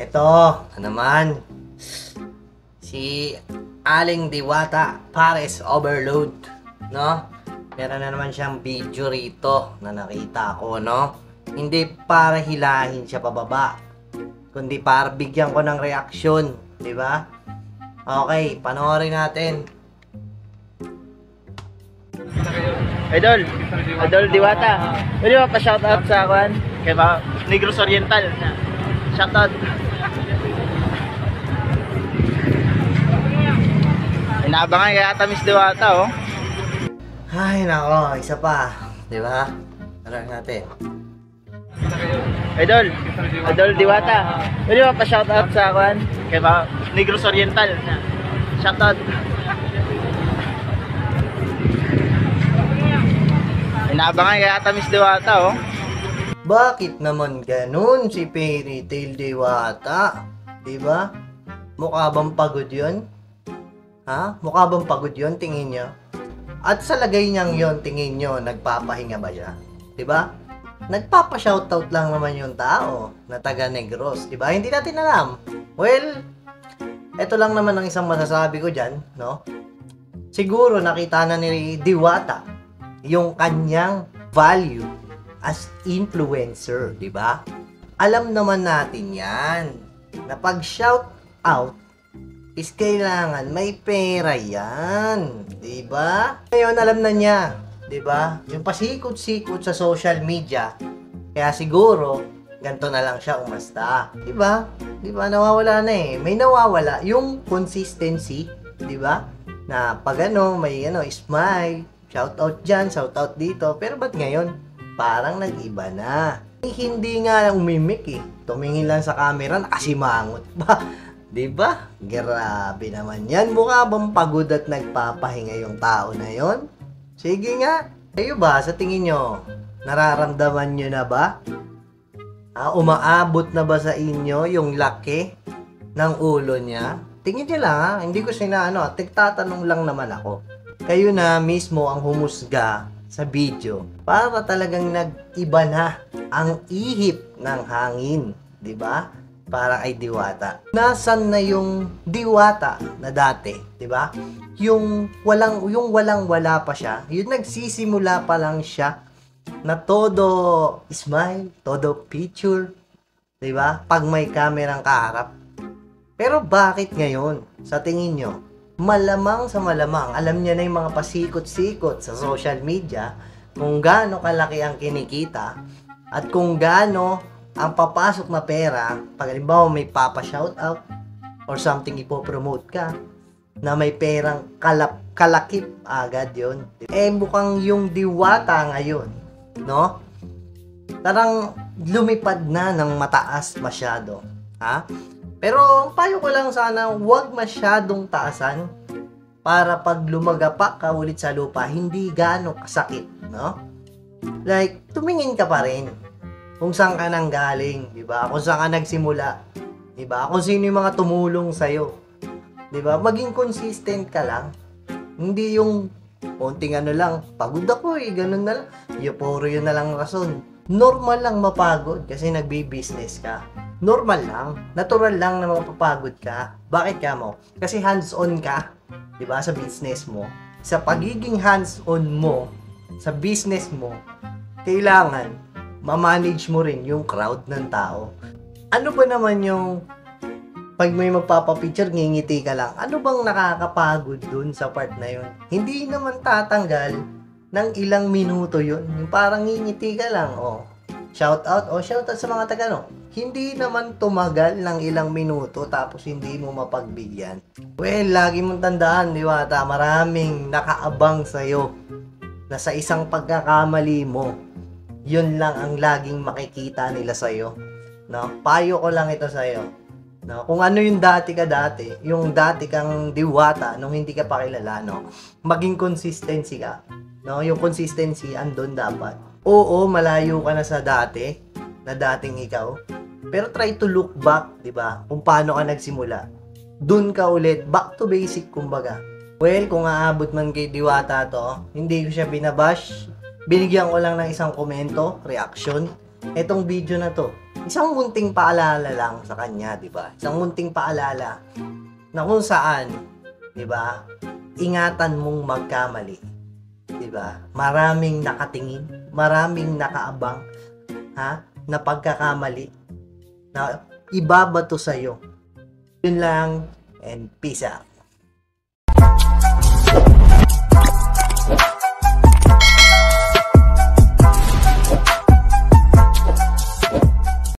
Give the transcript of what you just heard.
Eto, naman, si Aling Diwata Pares Overload, no? Meron na naman siyang video rito na nakita ko, no? Hindi para hilahin siya pababa, kundi para bigyan ko ng reaksyon, di ba? Okay, panoorin natin. Idol Diwata. Pwede ba pa-shoutout sa akin? Kay Negros Oriental. Shoutout. Inaabangan kaya ata Miss Diwata, oh. Ay, nako, isa pa, di ba? Panoorin natin. Idol Diwata. Pwede ba pa-shoutout sa akin? Kay Negros Oriental. Shoutout. Inaabangan kaya ata Miss Diwata, oh. Bakit naman ganun si Fairy Tail Diwata? Diba? Mukha bang pagod yun? Ha? Mukha bang pagod yun, tingin nyo? At sa lagay niyang yun, tingin nyo, nagpapahinga ba siya? Diba? Nagpapa-shoutout lang naman yung tao na taga Negros. Diba? Hindi natin alam. Well, eto lang naman ang isang masasabi ko dyan, no? Siguro nakita na ni Diwata yung kanyang value as influencer, di ba? Alam naman natin yan, na pag shout out is kailangan may pera yan, di ba? Ngayon alam na niya, di ba? Yung pasikot-sikot sa social media, kaya siguro ganito na lang siya umasta, di ba? Di ba nawawala na eh, may nawawala yung consistency, di ba? Na pag may smile, shout out dyan, shout out dito. Pero ba't ngayon? Parang nag-iba na. Hindi nga umimik eh. Tumingin lang sa camera, nakasimangot ba? Diba? Grabe naman yan. Mukha bang pagod at nagpapahinga yung tao na yon? Sige nga. Kayo ba, sa tingin nyo, nararamdaman nyo na ba? Umaabot na ba sa inyo yung laki ng ulo niya? Tingin nyo lang ha. Hindi ko tigtatanong lang naman ako. Kayo na mismo ang humusga sa video para talagang nag-iba na ang ihip ng hangin, di ba? Para kay Diwata. Nasaan na yung Diwata na dati, di ba? Yung walang-wala pa siya, yung nagsisimula pa lang siya na todo smile, todo picture, di ba? Pag may kamerang kaharap. Pero bakit ngayon, sa tingin nyo, malamang sa malamang, alam niya na yung mga pasikot-sikot sa social media kung gaano kalaki ang kinikita at kung gaano ang papasok na pera pag halimbawa may papa-shoutout or something ipopromote ka na may perang kalakip agad yon. Mukhang yung Diwata ngayon, no? Tarang lumipad na ng mataas masyado, ha? Pero payo ko lang sana, huwag masyadong taasan para pag lumagapak ka ulit sa lupa, hindi gaano kasakit, no? Like, tumingin ka pa rin kung saan ka nang galing, di ba? Kung saan ka nagsimula, di ba? Kung sino yung mga tumulong sa'yo, di ba? Maging consistent ka lang. Hindi yung konting lang, pagod ako ganun na lang. Puro yun na lang rason. Normal lang mapagod kasi nagbi-business ka. Normal lang, natural lang na mapapagod ka. Bakit ka mo? Kasi hands-on ka, 'di ba, sa business mo. Sa pagiging hands-on mo sa business mo, kailangan ma-manage mo rin yung crowd ng tao. Ano ba naman yung pag may magpapapicture, ngingiti ka lang? Ano bang nakakapagod dun sa part na yun? Hindi naman tatanggal ng ilang minuto yun. Yung parang ngingiti ka lang, shout out sa mga taga, hindi naman tumagal ng ilang minuto tapos hindi mo mapagbigyan. Well, lagi mong tandaan, Diwata, maraming nakaabang sa'yo na sa isang pagkakamali mo, yun lang ang laging makikita nila sa'yo. No? Payo ko lang ito sa'yo. No? Kung ano yung dati ka dati, yung dati kang Diwata nung hindi ka pa kilala, no? Maging consistency ka. No? Yung consistency, andun dapat. Oo, malayo ka na sa dati, na dating ikaw. Pero try to look back, di ba? Kung paano ka nagsimula. Dun ka ulit, back to basic, kumbaga. Well, kung aabot man kay Diwata to, hindi ko siya binabash. Binigyan ko lang ng isang komento, reaction. etong video na to, isang munting paalala lang sa kanya, di ba? Isang munting paalala na kung saan, di ba, ingatan mong magkamali. Di ba? Maraming nakatingin, maraming nakaabang, na pagkakamali, na ibabato sa'yo. Yun lang, and peace out.